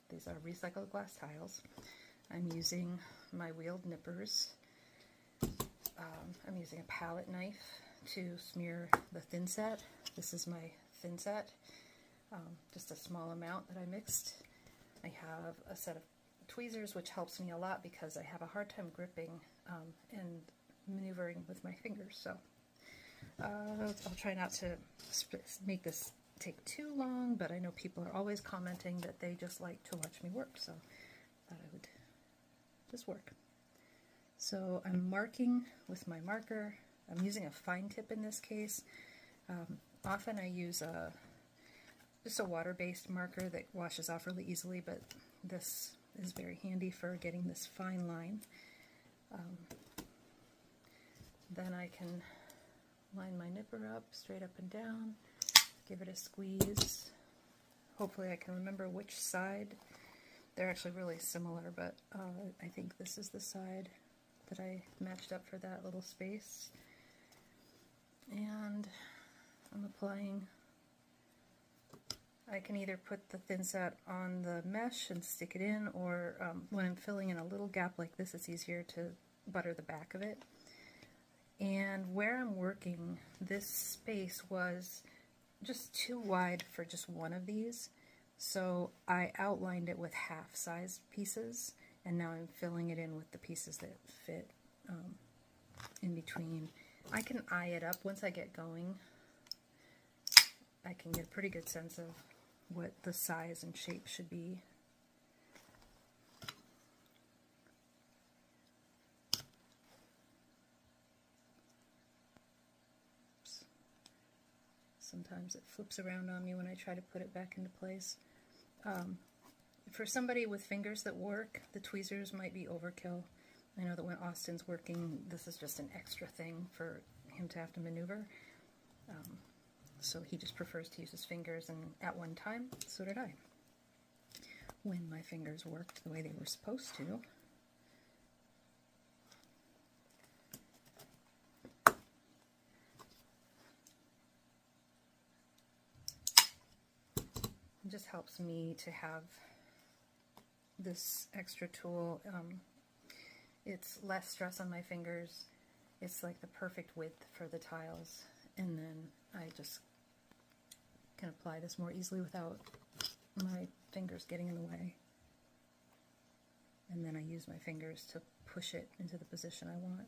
These are recycled glass tiles. I'm using my wheeled nippers. I'm using a palette knife to smear the thin set. This is my thin set, just a small amount that I mixed. I have a set of tweezers, which helps me a lot because I have a hard time gripping and maneuvering with my fingers. So I'll try not to make this take too long, but I know people are always commenting that they just like to watch me work, so I thought I would just work. So I'm marking with my marker. I'm using a fine tip in this case. Often I use just a water-based marker that washes off really easily, but this is very handy for getting this fine line. Then I can line my nipper up straight up and down, give it a squeeze. Hopefully I can remember which side. They're actually really similar, but I think this is the side that I matched up for that little space. And I'm applying, I can either put the thin set on the mesh and stick it in, or when I'm filling in a little gap like this, it's easier to butter the back of it. And where I'm working, this space was just too wide for just one of these, so I outlined it with half-size pieces, and now I'm filling it in with the pieces that fit in between. I can eye it up once I get going. I can get a pretty good sense of what the size and shape should be. Oops. Sometimes it flips around on me when I try to put it back into place. For somebody with fingers that work, the tweezers might be overkill. I know that when Austin's working, this is just an extra thing for him to have to maneuver. So he just prefers to use his fingers, and at one time, so did I. When my fingers worked the way they were supposed to. It just helps me to have this extra tool. It's less stress on my fingers. It's like the perfect width for the tiles, and then I just can apply this more easily without my fingers getting in the way. And then I use my fingers to push it into the position I want.